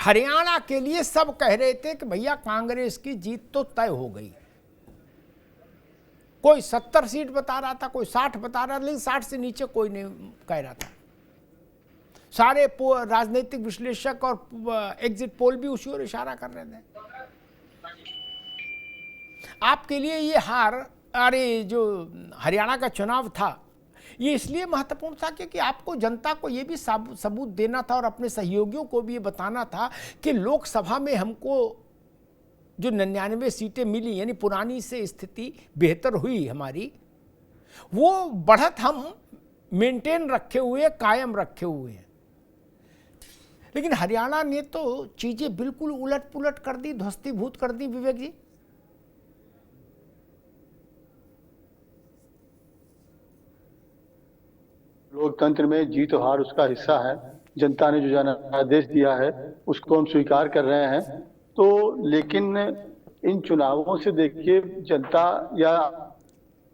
हरियाणा के लिए सब कह रहे थे कि भैया कांग्रेस की जीत तो तय हो गई। कोई 70 सीट बता रहा था, कोई 60 बता रहा था, लेकिन 60 से नीचे कोई नहीं कह रहा था। सारे राजनीतिक विश्लेषक और एग्जिट पोल भी उसी ओर इशारा कर रहे थे। आपके लिए ये हार, अरे जो हरियाणा का चुनाव था, ये इसलिए महत्वपूर्ण था क्योंकि आपको जनता को ये भी सबूत देना था और अपने सहयोगियों को भी ये बताना था कि लोकसभा में हमको जो 99 सीटें मिली, यानी पुरानी से स्थिति बेहतर हुई हमारी, वो बढ़त हम मेंटेन रखे हुए, कायम रखे हुए हैं। लेकिन हरियाणा ने तो चीजें बिल्कुल उलट पुलट कर दी, ध्वस्तीभूत कर दी। विवेक जी, लोकतंत्र में जीत और हार उसका हिस्सा है। जनता ने जो जनादेश दिया है उसको हम स्वीकार कर रहे हैं। तो लेकिन इन चुनावों से देखिए, जनता या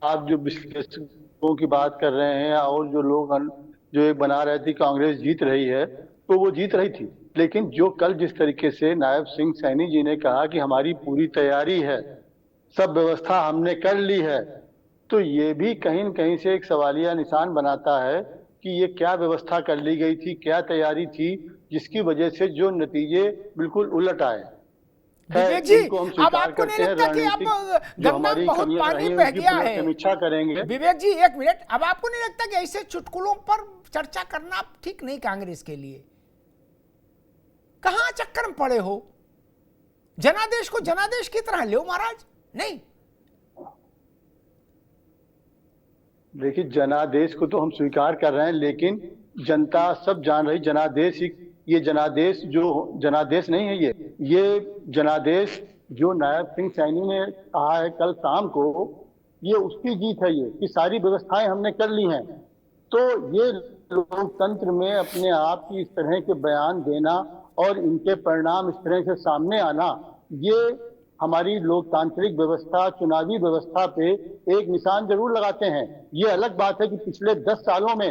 आप जो विश्लेषकों की बात कर रहे हैं और जो लोग जो ये बना रहे थे कांग्रेस जीत रही है, तो वो जीत रही थी। लेकिन जो कल जिस तरीके से नायब सिंह सैनी जी ने कहा कि हमारी पूरी तैयारी है, सब व्यवस्था हमने कर ली है, तो ये भी कहीं न कहीं से एक सवालिया निशान बनाता है कि ये क्या व्यवस्था कर ली गई थी, क्या तैयारी थी, जिसकी वजह से जो नतीजे बिल्कुल उलट आए। विवेक जी, अब आपको नहीं लगता कि अब गंगा में बहुत पानी बह गया है? समीक्षा करेंगे। विवेक जी एक मिनट, अब आपको नहीं लगता कि ऐसे चुटकुलों पर चर्चा करना ठीक नहीं कांग्रेस के लिए? कहां चक्कर में पड़े हो? जनादेश को जनादेश की तरह लो महाराज। नहीं, देखिए, जनादेश को तो हम स्वीकार कर रहे हैं, लेकिन जनता सब जान रही जनादेश ये जनादेश जो जनादेश नहीं है, ये जनादेश जो नायब सिंह सैनी ने कहा है कल शाम को, ये उसकी जीत है। ये कि सारी व्यवस्थाएं हमने कर ली हैं। तो ये लोकतंत्र में अपने आप की इस तरह के बयान देना और इनके परिणाम इस तरह से सामने आना, ये हमारी लोकतांत्रिक व्यवस्था, चुनावी व्यवस्था पे एक निशान जरूर लगाते हैं। ये अलग बात है कि पिछले 10 सालों में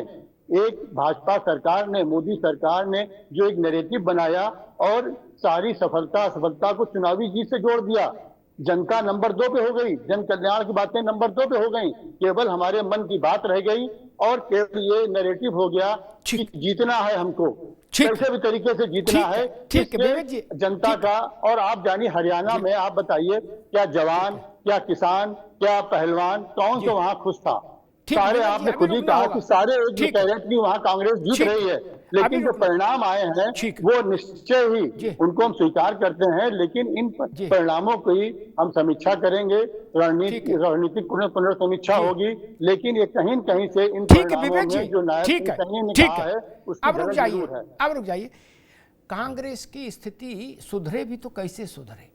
एक भाजपा सरकार ने, मोदी सरकार ने जो एक नैरेटिव बनाया और सारी सफलता को चुनावी जीत से जोड़ दिया। जनता नंबर 2 पे हो गई, जन कल्याण की बातें नंबर 2 पे हो गई, केवल हमारे मन की बात रह गई और केवल ये नैरेटिव हो गया कि जीतना है हमको, कैसे भी तरीके से जीतना है। ठीक है विवेक जी, जनता का। और आप जानिए हरियाणा में, आप बताइए क्या जवान, क्या किसान, क्या पहलवान, कौन सा वहां खुश था? सारे आपने खुद ही कहा कि सारे एक डायरेक्टली वहां कांग्रेस जीत रही है। लेकिन जो परिणाम आए हैं वो निश्चय ही उनको हम स्वीकार करते हैं, लेकिन इन परिणामों की हम समीक्षा करेंगे, रणनीतिक पुनर्समीक्षा होगी। लेकिन ये कहीं न कहीं से इन परिणामों में जो नायब सिंह सैनी ने कहा है उसकी अब रुक जाइए। कांग्रेस की स्थिति सुधरे भी तो कैसे सुधरे?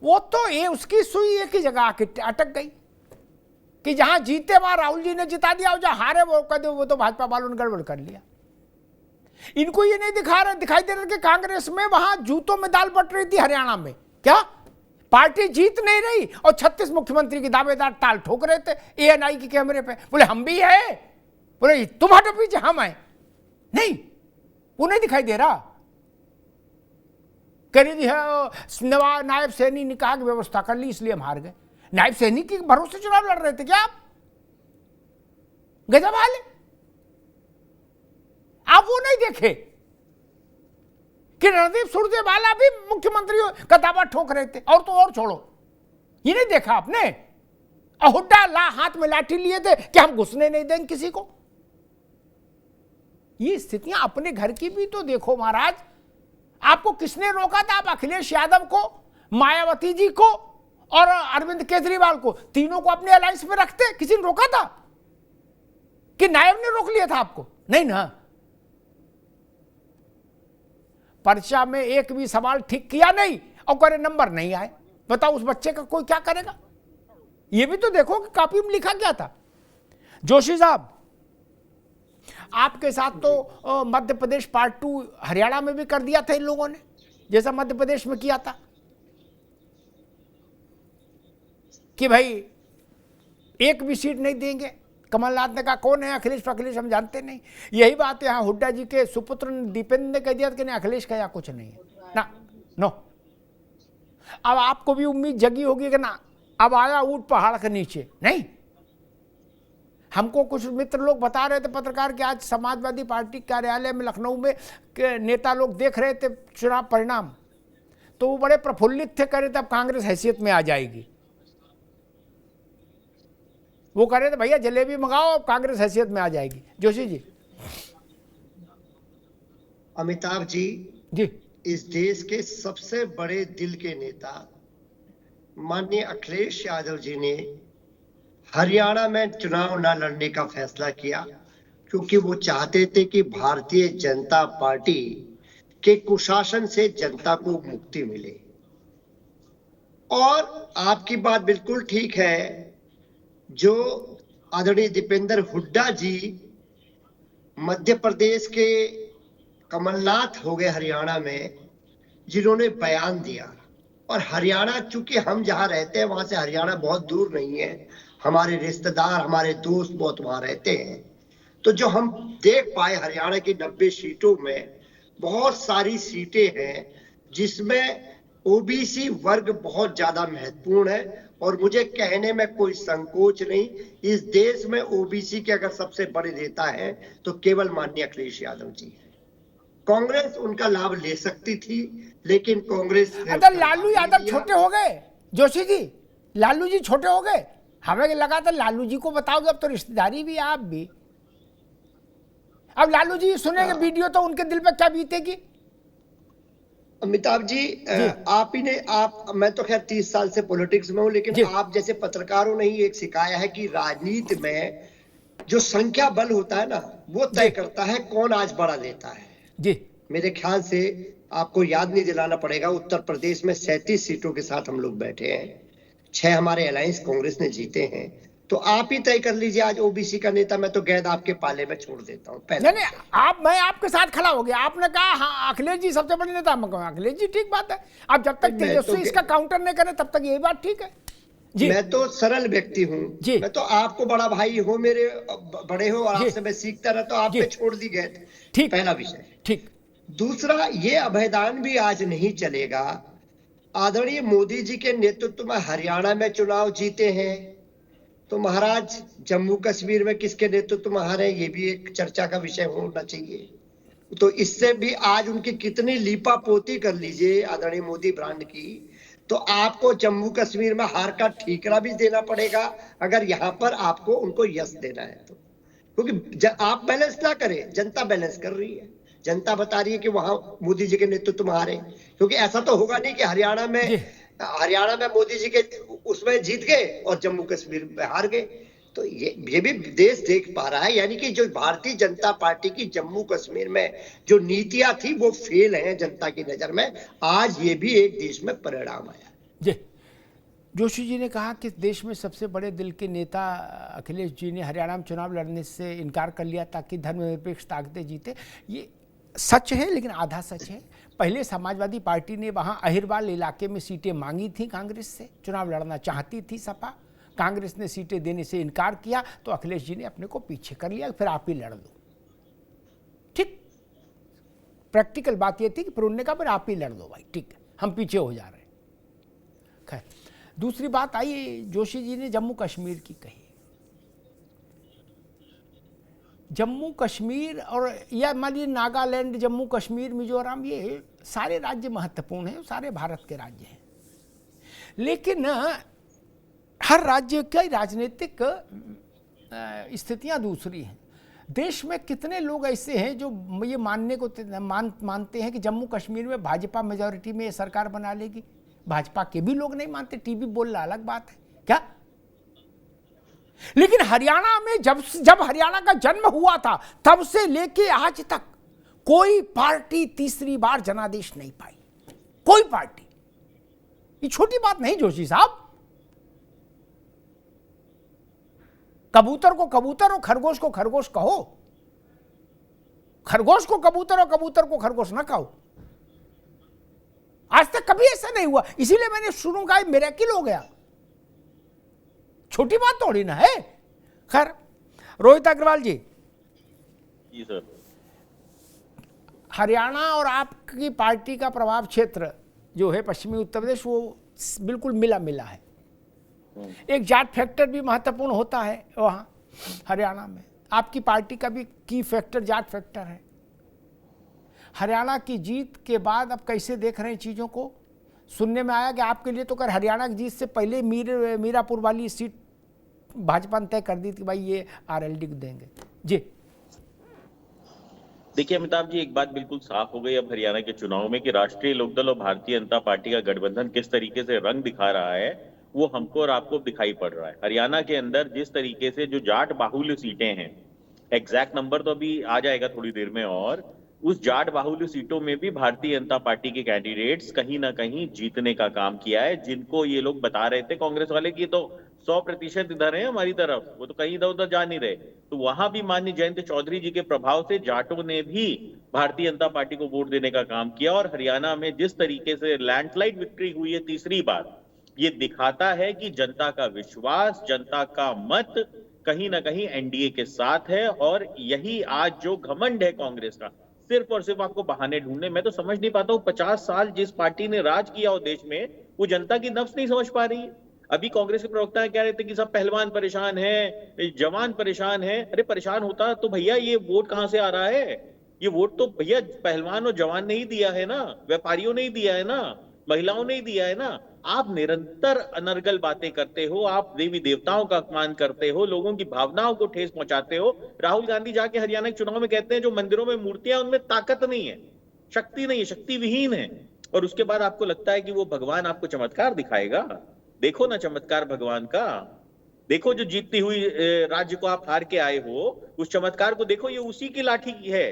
वो तो ये उसकी सुई एक ही जगह आके अटक गई कि जहां जीते वहां राहुल जी ने जिता दिया और जहां हारे वो कहते वो तो भाजपा वालों ने गड़बड़ कर लिया। इनको ये नहीं दिखाई दे रहा कि कांग्रेस में वहां जूतों में दाल बट रही थी। हरियाणा में क्या पार्टी जीत नहीं रही और 36 मुख्यमंत्री के दावेदार ताल ठोक रहे थे एएनआई के कैमरे पे, बोले हम भी है, बोले तुम हटो पीछे, हम आए नहीं, वो नहीं दिखाई दे रहा। करीब नायब सैनी ने कहा कि व्यवस्था कर ली इसलिए हम हार गए। नायब सैनी के भरोसे चुनाव लड़ रहे थे क्या आप? गजब हाल है। आप वो नहीं देखे कि रणदीप सुरजेवाला भी मुख्यमंत्री का दावा ठोक रहे थे, और तो और छोड़ो, ये नहीं देखा आपने? हुड्डा हाथ में लाठी लिए थे कि हम घुसने नहीं देंगे किसी को। ये स्थितियां अपने घर की भी तो देखो महाराज। आपको किसने रोका था? आप अखिलेश यादव को, मायावती जी को और अरविंद केजरीवाल को, तीनों को अपने अलायंस में रखते? किसी ने रोका था? कि नायब ने रोक लिया था आपको? नहीं ना। पर्चा में एक भी सवाल ठीक किया नहीं और करे नंबर नहीं आए। बताओ उस बच्चे का कोई क्या करेगा? ये भी तो देखो कि कॉपी में लिखा क्या था। जोशी साहब, आपके साथ तो मध्य प्रदेश पार्ट 2 हरियाणा में भी कर दिया था इन लोगों ने, जैसा मध्य प्रदेश में किया था कि भाई एक भी सीट नहीं देंगे, कमलनाथ ने कहा कौन है अखिलेश, अखिलेश हम जानते नहीं। यही बात यहाँ हुड्डा जी के सुपुत्र दीपेंद्र ने कह दिया कि नहीं अखिलेश का यहाँ कुछ नहीं है ना, नो। अब आपको भी उम्मीद जगी होगी कि ना अब आया ऊंट पहाड़ के नीचे, नहीं। हमको कुछ मित्र लोग बता रहे थे पत्रकार कि आज समाजवादी पार्टी कार्यालय में लखनऊ में नेता लोग देख रहे थे चुनाव परिणाम, तो वो बड़े प्रफुल्लित थे, कह रहे थे अब कांग्रेस हैसियत में आ जाएगी। वो कह रहे थे भैया जलेबी मंगाओ, अब कांग्रेस हैसियत में आ जाएगी। जोशी जी। अमिताभ जी, इस देश के सबसे बड़े दिल के नेता माननीय अखिलेश यादव जी ने हरियाणा में चुनाव न लड़ने का फैसला किया, क्योंकि वो चाहते थे कि भारतीय जनता पार्टी के कुशासन से जनता को मुक्ति मिले। और आपकी बात बिल्कुल ठीक है, जो आदरणीय दीपेंद्र हुड्डा जी मध्य प्रदेश के कमलनाथ हो गए हरियाणा में, जिन्होंने बयान दिया। और हरियाणा, चूंकि हम जहां रहते हैं वहां से हरियाणा बहुत दूर नहीं है, हमारे रिश्तेदार हमारे दोस्त बहुत वहां रहते हैं, तो जो हम देख पाए हरियाणा की 90 सीटों में बहुत सारी सीटें हैं जिसमें ओबीसी वर्ग बहुत ज्यादा महत्वपूर्ण है। और मुझे कहने में कोई संकोच नहीं, इस देश में ओबीसी के अगर सबसे बड़े नेता है तो केवल माननीय अखिलेश यादव जी है। कांग्रेस उनका लाभ ले सकती थी, लेकिन कांग्रेस अगर लालू यादव छोटे हो गए, जोशी जी लालू जी छोटे हो गए, हमें लगा था लालू जी को बताओगे, अब तो रिश्तेदारी भी है आप भी। अब लालू जी सुनेंगे वीडियो तो उनके दिल पे क्या बीतेगी। अमिताभ जी, आप ही ने मैं तो खैर 30 साल से पॉलिटिक्स में हूं, लेकिन आप जैसे पत्रकारों ने ही एक सिखाया है कि राजनीति में जो संख्या बल होता है ना, वो तय करता है कौन आज बड़ा लेता है जी। मेरे ख्याल से आपको याद नहीं दिलाना पड़ेगा, उत्तर प्रदेश में 37 सीटों के साथ हम लोग बैठे हैं, 6 हमारे अलायंस कांग्रेस ने जीते हैं। तो आप ही तय कर लीजिए आज ओबीसी का नेता। मैं तो गेंद आपके पाले में छोड़ देता हूँ। नहीं, मैं आपके साथ खड़ा हो गया। आपने कहा हाँ अखिलेश जी सबसे बड़े नेता, मैं कहूँ अखिलेश जी ठीक बात है। अब जब तक तेजस्वी इसका काउंटर नहीं करे तब तक यही बात ठीक है जी। मैं तो सरल व्यक्ति हूँ, मैं तो आपको बड़ा भाई हो, मेरे बड़े हो और आपसे मैं सीखता रहता हूँ, आप पे छोड़ दी गेंद। ठीक, पहला विषय। ठीक। दूसरा, ये अभयदान भी आज नहीं चलेगा। आदरणीय मोदी जी के नेतृत्व में हरियाणा में चुनाव जीते हैं, तो महाराज जम्मू कश्मीर में किसके नेतृत्व में हारे, ये भी एक चर्चा का विषय होना चाहिए। तो इससे भी आज उनकी कितनी लीपा पोती कर लीजिए आदरणीय मोदी ब्रांड की, तो आपको जम्मू कश्मीर में हार का ठीकरा भी देना पड़ेगा अगर यहाँ पर आपको उनको यश देना है तो। क्योंकि आप बैलेंस ना करें, जनता बैलेंस कर रही है। जनता बता रही है कि वहां मोदी जी के नेतृत्व में हारे, क्योंकि ऐसा तो होगा नहीं कि हरियाणा में मोदी जी के उसमें जीत गए और जम्मू कश्मीर में हार गए। तो ये भी देश देख पा रहा है, यानी कि जो भारतीय जनता पार्टी की जम्मू कश्मीर में जो नीतियां थी वो फेल हैं जनता की नजर में। आज ये भी एक देश में परिणाम आया जी। जोशी जी ने कहा कि देश में सबसे बड़े दिल के नेता अखिलेश जी ने हरियाणा में चुनाव लड़ने से इनकार कर लिया ताकि धर्मनिरपेक्ष ताकतें जीते। ये सच है, लेकिन आधा सच है। पहले समाजवादी पार्टी ने वहां अहिरवाल इलाके में सीटें मांगी थी कांग्रेस से, चुनाव लड़ना चाहती थी सपा, कांग्रेस ने सीटें देने से इनकार किया तो अखिलेश जी ने अपने को पीछे कर लिया, फिर आप ही लड़ लो। ठीक, प्रैक्टिकल बात यह थी कि फिर उन्होंने कहा फिर आप ही लड़ लो भाई, ठीक है हम पीछे हो जा रहे हैं। खैर, दूसरी बात आई, जोशी जी ने जम्मू कश्मीर की कही। जम्मू कश्मीर और या मान लीजिए नागालैंड, जम्मू कश्मीर, मिजोरम, ये सारे राज्य महत्वपूर्ण हैं, सारे भारत के राज्य हैं, लेकिन हर राज्य की राजनीतिक स्थितियां दूसरी हैं। देश में कितने लोग ऐसे हैं जो ये मानने को मानते हैं कि जम्मू कश्मीर में भाजपा मेजॉरिटी में ये सरकार बना लेगी। भाजपा के भी लोग नहीं मानते, टीवी बोल रहा अलग बात है क्या। लेकिन हरियाणा में जब हरियाणा का जन्म हुआ था तब से लेके आज तक कोई पार्टी तीसरी बार जनादेश नहीं पाई, कोई पार्टी। ये छोटी बात नहीं जोशी साहब। कबूतर को कबूतर और खरगोश को खरगोश कहो, खरगोश को कबूतर और कबूतर को खरगोश ना कहो। आज तक कभी ऐसा नहीं हुआ, इसीलिए मैंने शुरू कहा मिरेकल हो गया, छोटी बात थोड़ी ना है। खैर, रोहित अग्रवाल जी, जी सर। हरियाणा और आपकी पार्टी का प्रभाव क्षेत्र जो है पश्चिमी उत्तर प्रदेश, वो बिल्कुल मिला मिला है। एक जाट फैक्टर भी महत्वपूर्ण होता है वहाँ हरियाणा में। आपकी पार्टी का भी की फैक्टर जाट फैक्टर है। हरियाणा की जीत के बाद अब कैसे देख रहे हैं चीज़ों को? सुनने में आया कि आपके लिए तो कर हरियाणा की जीत से पहले मीरापुर वाली सीट भाजपा ने तय कर दी थी, भाई ये आरएलडी को देंगे जी। देखिए अमिताभ जी, एक बात बिल्कुल साफ हो गई अब हरियाणा के चुनाव में कि राष्ट्रीय लोकदल और भारतीय जनता पार्टी का गठबंधन किस तरीके से रंग दिखा रहा है वो हमको और आपको दिखाई पड़ रहा है। हरियाणा के अंदर जिस तरीके से जो जाट बाहुल्य सीटें हैं, एग्जैक्ट नंबर तो अभी आ जाएगा थोड़ी देर में, और उस जाट बाहुल्य सीटों में भी भारतीय जनता पार्टी के कैंडिडेट्स कहीं ना कहीं जीतने का काम किया है। जिनको ये लोग बता रहे थे कांग्रेस वाले की तो 100% इधर है हमारी तरफ, वो तो कहीं इधर उधर जा नहीं रहे, तो वहां भी माननीय जयंत चौधरी जी के प्रभाव से जाटों ने भी भारतीय जनता पार्टी को वोट देने का काम किया। और हरियाणा में जिस तरीके से लैंडस्लाइड विक्ट्री हुई है तीसरी बार, ये दिखाता है कि जनता का विश्वास, जनता का मत कहीं ना कहीं एनडीए के साथ है। और यही आज जो घमंड है कांग्रेस का, सिर्फ और सिर्फ आपको बहाने ढूंढने, मैं तो समझ नहीं पाता हूँ 50 साल जिस पार्टी ने राज किया हो देश में, वो जनता की नब्ज नहीं समझ पा रही है। अभी कांग्रेस के प्रवक्ता कह रहे थे कि सब पहलवान परेशान है, जवान परेशान है। अरे परेशान होता तो भैया ये वोट कहां से आ रहा है? ये वोट तो भैया पहलवान और जवान ने ही दिया है ना, व्यापारियों ने ही दिया है ना, महिलाओं ने ही दिया है ना। आप निरंतर अनर्गल बातें करते हो, आप देवी देवताओं का अपमान करते हो, लोगों की भावनाओं को ठेस पहुंचाते हो। राहुल गांधी जाके हरियाणा के चुनाव में कहते हैं जो मंदिरों में मूर्तियां उनमें ताकत नहीं है, शक्ति नहीं है, शक्ति विहीन है। और उसके बाद आपको लगता है कि वो भगवान आपको चमत्कार दिखाएगा। देखो ना चमत्कार भगवान का, देखो जो जीतती हुई राज्य को आप हार के आए हो, उस चमत्कार को देखो। ये उसी की लाठी है,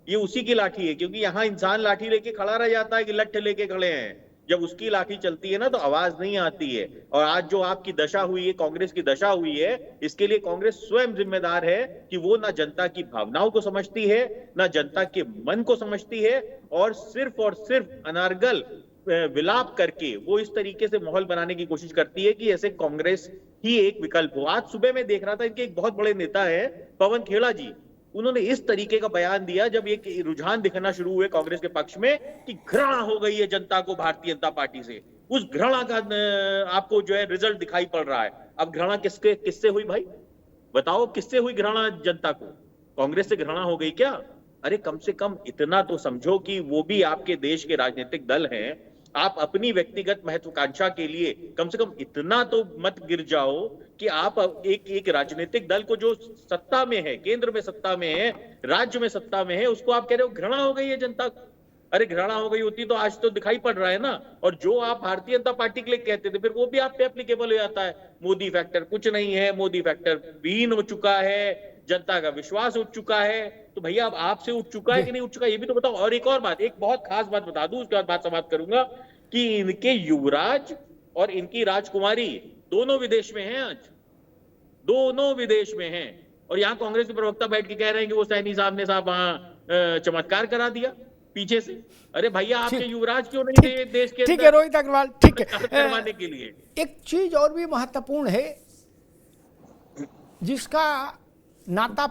ये उसी की लाठी है। क्योंकि यहां इंसान लाठी लेके खड़ा रह जाता है कि लठ लेके खड़े हैं, जब उसकी लाठी चलती है ना तो आवाज नहीं आती है। और आज जो आपकी दशा हुई है, कांग्रेस की दशा हुई है, इसके लिए कांग्रेस स्वयं जिम्मेदार है कि वो ना जनता की भावनाओं को समझती है, ना जनता के मन को समझती है, और सिर्फ अनार्गल विलाप करके वो इस तरीके से माहौल बनाने की कोशिश करती है कि ऐसे कांग्रेस ही एक विकल्प हो। आज सुबह मैं देख रहा था, इनके एक बहुत बड़े नेता है पवन खेड़ा जी, उन्होंने इस तरीके का बयान दिया जब एक रुझान दिखना शुरू हुए कांग्रेस के पक्ष में कि घृणा हो गई है जनता को भारतीय जनता पार्टी से। उस घृणा का आपको जो है रिजल्ट दिखाई पड़ रहा है। अब घृणा किससे हुई भाई? बताओ किससे हुई घृणा? जनता को कांग्रेस से घृणा हो गई क्या? अरे कम से कम इतना तो समझो कि वो भी आपके देश के राजनीतिक दल हैं। आप अपनी व्यक्तिगत महत्वाकांक्षा के लिए कम से कम इतना तो मत गिर जाओ कि आप एक राजनीतिक दल को जो सत्ता में है, केंद्र में सत्ता में है, राज्य में सत्ता में है, उसको आप कह रहे हो घृणा हो गई है जनता को। अरे घृणा हो गई होती तो आज तो दिखाई पड़ रहा है ना। और जो आप भारतीय जनता पार्टी के लिए कहते थे, फिर वो भी आप पे एप्लीकेबल हो जाता है। मोदी फैक्टर कुछ नहीं है, मोदी फैक्टर विहीन हो चुका है, जनता का विश्वास उठ चुका है। तो भैया अब आपसे उठ चुका है कि नहीं उठ चुका, ये भी तो बताओ। और एक और बात, एक बहुत खास बात बता दूं, उसके बाद बात समाप्त करूंगा, कि इनके युवराज और इनकी राजकुमारी दोनों विदेश में हैं, आज दोनों विदेश में हैं। और यहाँ कांग्रेस के प्रवक्ता बैठ के कह रहे हैं कि वो सैनी साहब ने वहां चमत्कार करा दिया पीछे से। अरे भैया आपके युवराज क्यों नहीं गए देश के? ठीक है रोहित अग्रवाल, ठीक है। करवाने के लिए एक चीज और भी महत्वपूर्ण है जिसका नाता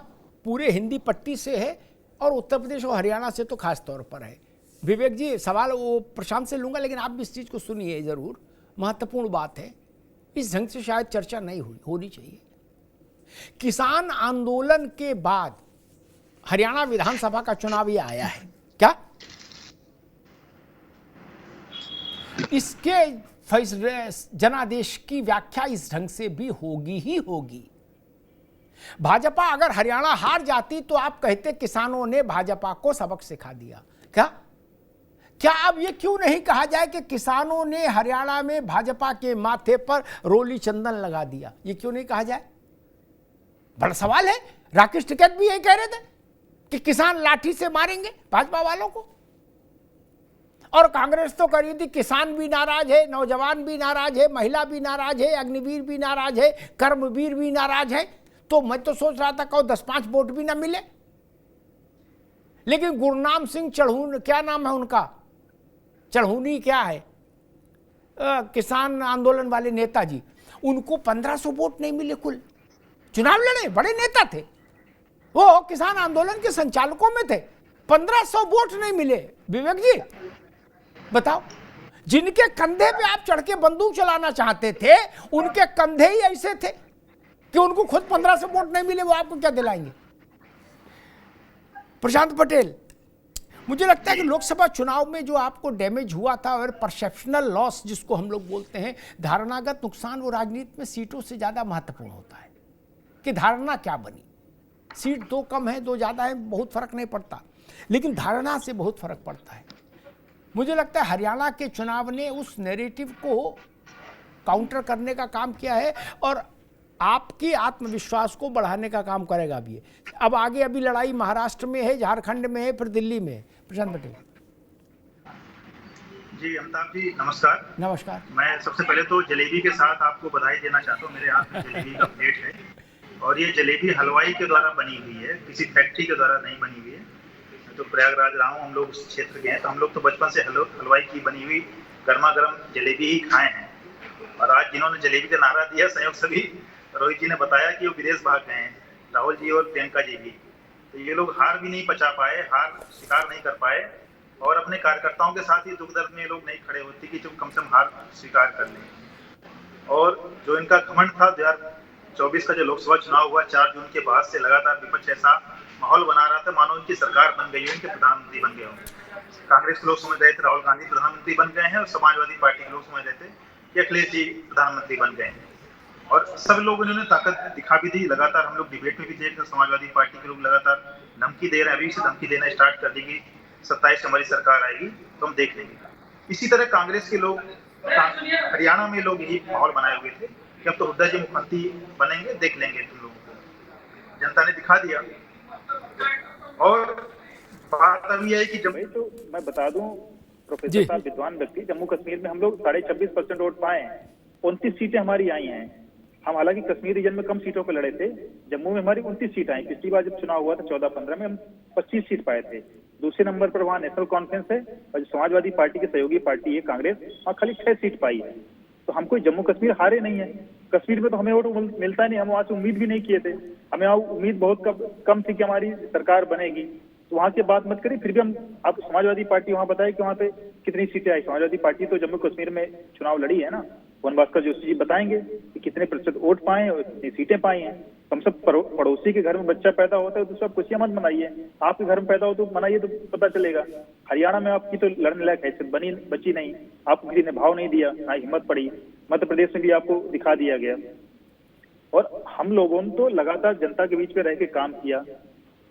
पूरे हिंदी पट्टी से है और उत्तर प्रदेश और हरियाणा से तो खास तौर पर है। विवेक जी सवाल वो प्रशांत से लूंगा, लेकिन आप भी इस चीज़ को सुनिए जरूर, महत्वपूर्ण बात है। इस ढंग से शायद चर्चा नहीं होनी चाहिए। किसान आंदोलन के बाद हरियाणा विधानसभा का चुनाव ये आया है क्या? इसके फैसले जनादेश की व्याख्या इस ढंग से भी होगी ही होगी। भाजपा अगर हरियाणा हार जाती तो आप कहते किसानों ने भाजपा को सबक सिखा दिया। क्या अब ये क्यों नहीं कहा जाए कि किसानों ने हरियाणा में भाजपा के माथे पर रोली चंदन लगा दिया? ये क्यों नहीं कहा जाए? बड़ा सवाल है। राकेश टिकैत भी यही कह रहे थे कि किसान लाठी से मारेंगे भाजपा वालों को, और कांग्रेस तो करी थी किसान भी नाराज है, नौजवान भी नाराज है, महिला भी नाराज है, अग्निवीर भी नाराज है, कर्मवीर भी नाराज है। तो मैं तो सोच रहा था कहो 10-5 वोट भी ना मिले। लेकिन गुरनाम सिंह चढ़ून, क्या नाम है उनका, चढ़ूनी क्या है, किसान आंदोलन वाले नेताजी, उनको 1500 वोट नहीं मिले कुल। चुनाव लड़े, बड़े नेता थे, वो किसान आंदोलन के संचालकों में थे। 1500 वोट नहीं मिले विवेक जी, बताओ। जिनके कंधे पे आप चढ़ के बंदूक चलाना चाहते थे, उनके कंधे ही ऐसे थे कि उनको खुद 1500 वोट नहीं मिले, वो आपको क्या दिलाएंगे? प्रशांत पटेल, मुझे लगता है कि लोकसभा चुनाव में जो आपको डैमेज हुआ था और परसेप्शनल लॉस जिसको हम लोग बोलते हैं, धारणागत नुकसान, वो राजनीति में सीटों से ज़्यादा महत्वपूर्ण होता है कि धारणा क्या बनी। सीट 2 कम है 2 ज़्यादा है, बहुत फर्क नहीं पड़ता, लेकिन धारणा से बहुत फर्क पड़ता है। मुझे लगता है हरियाणा के चुनाव ने उस नैरेटिव को काउंटर करने का काम किया है और आपकी आत्मविश्वास को बढ़ाने का काम करेगा भी। अब आगे अभी लड़ाई महाराष्ट्र में है, झारखंड में है, फिर दिल्ली में है। प्रशांत पटेल जी, अमिताभ जी नमस्कार। नमस्कार। मैं सबसे पहले तो जलेबी के साथ आपको बधाई देना चाहता हूँ। मेरे हाथ में जलेबी का प्लेट है और ये जलेबी हलवाई के द्वारा बनी हुई है, किसी फैक्ट्री के द्वारा नहीं बनी हुई है। तो प्रयागराज रहा हूँ, हम लोग उस क्षेत्र के हैं, तो हम लोग तो बचपन से हलवाई की बनी हुई गर्मा गर्म जलेबी ही खाए हैं। और आज जिन्होंने जलेबी का नारा दिया, संयोग से भी रोहित जी ने बताया कि वो विदेश भाग गए हैं, राहुल जी और प्रियंका जी भी। तो ये लोग हार भी नहीं पचा पाए, हार स्वीकार नहीं कर पाए और अपने कार्यकर्ताओं के साथ ही दुख दर्द में लोग नहीं खड़े होते कि जो कम से कम हार स्वीकार कर लें। और जो इनका घमंड था 2024 का जो लोकसभा चुनाव हुआ 4 जून के बाद से लगातार विपक्ष ऐसा माहौल बना रहा था मानो इनकी सरकार बन गई हो, इनके प्रधानमंत्री बन गए हों। कांग्रेस के लोग समझ रहे थे राहुल गांधी प्रधानमंत्री बन गए हैं और समाजवादी पार्टी के लोग समझ रहे थे कि अखिलेश जी प्रधानमंत्री बन गए हैं। और सब लोग इन्होंने ताकत दिखा भी दी। लगातार हम लोग डिबेट में भी देख रहे, समाजवादी पार्टी के लोग लगातार धमकी दे रहे हैं, अभी से धमकी देना स्टार्ट कर देगी, 27 हमारी सरकार आएगी तो हम देख लेंगे। इसी तरह कांग्रेस के लोग, हरियाणा में लोग यही माहौल बनाए हुए थे कि अब तो हुड्डा जी मुख्यमंत्री बनेंगे, देख लेंगे तुम लोगों को। जनता ने दिखा दिया। और बात अभी है कि जब तो मैं बता दूं, प्रोफेसर साहब विद्वान व्यक्ति, जम्मू कश्मीर में हम लोग 26.5% वोट पाए हैं, 29 सीटें हमारी आई हैं। हम हालांकि कश्मीर रीजन में कम सीटों पर लड़े थे, जम्मू में हमारी 29 सीट आई। पिछली बार जब चुनाव हुआ था 14-15 में हम 25 सीट पाए थे। दूसरे नंबर पर वहाँ नेशनल कॉन्फ्रेंस है और समाजवादी पार्टी की सहयोगी पार्टी है कांग्रेस, वहाँ खाली 6 सीट पाई है। तो हम कोई जम्मू कश्मीर हारे नहीं है। कश्मीर में तो हमें वोट मिलता नहीं, हम वहाँ से उम्मीद भी नहीं किए थे। हमें वहाँ उम्मीद बहुत कम थी कि हमारी सरकार बनेगी, तो वहाँ की बात मत करिए। फिर भी हम आपको समाजवादी पार्टी वहाँ बताए कि वहाँ पे कितनी सीटें आई। समाजवादी पार्टी तो जम्मू कश्मीर में चुनाव लड़ी है ना, वनभास्कर जोशी जी बताएंगे कि कितने प्रतिशत वोट पाए और कितनी सीटें पाई हैं। हम सब पड़ोसी के घर में बच्चा पैदा होता है तो सब खुशियां मत मनाइए, आपके घर में पैदा हो तो मनाइए, तो पता चलेगा। हरियाणा में आपकी तो लड़ने लायक हैसियत बची नहीं, आपको किसी ने भाव नहीं दिया, ना हिम्मत पड़ी। मध्य प्रदेश में भी आपको दिखा दिया गया। और हम लोगों ने तो लगातार जनता के बीच में रह के काम किया।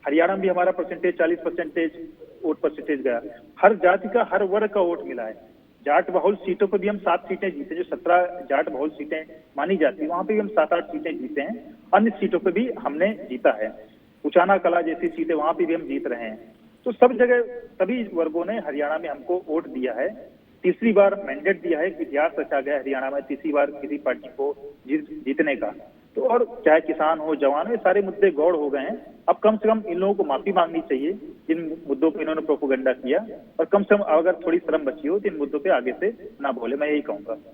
हरियाणा में भी हमारा परसेंटेज 40% वोट परसेंटेज गया। हर जाति का, हर वर्ग का वोट मिला है। जाट बहुल सीटों पर भी हम 7 सीटें जीते, जो 17 जाट बहुल सीटें मानी जाती है वहां पे भी हम 7-8 सीटें जीते हैं। अन्य सीटों पे भी हमने जीता है। उचाना कला जैसी सीटें वहां पे भी हम जीत रहे हैं। तो सब जगह सभी वर्गों ने हरियाणा में हमको वोट दिया है। तीसरी बार मैंडेट दिया है, इतिहास रचा गया हरियाणा में तीसरी बार किसी पार्टी को जीतने का। तो और चाहे किसान हो, जवान हो, ये सारे मुद्दे गौड़ हो गए हैं। अब कम से कम इन लोगों को माफी मांगनी चाहिए जिन मुद्दों पे इन्होंने प्रोपोगंडा किया, और कम से कम अगर थोड़ी शर्म बची हो तो इन मुद्दों पे आगे से ना बोले, मैं यही कहूंगा।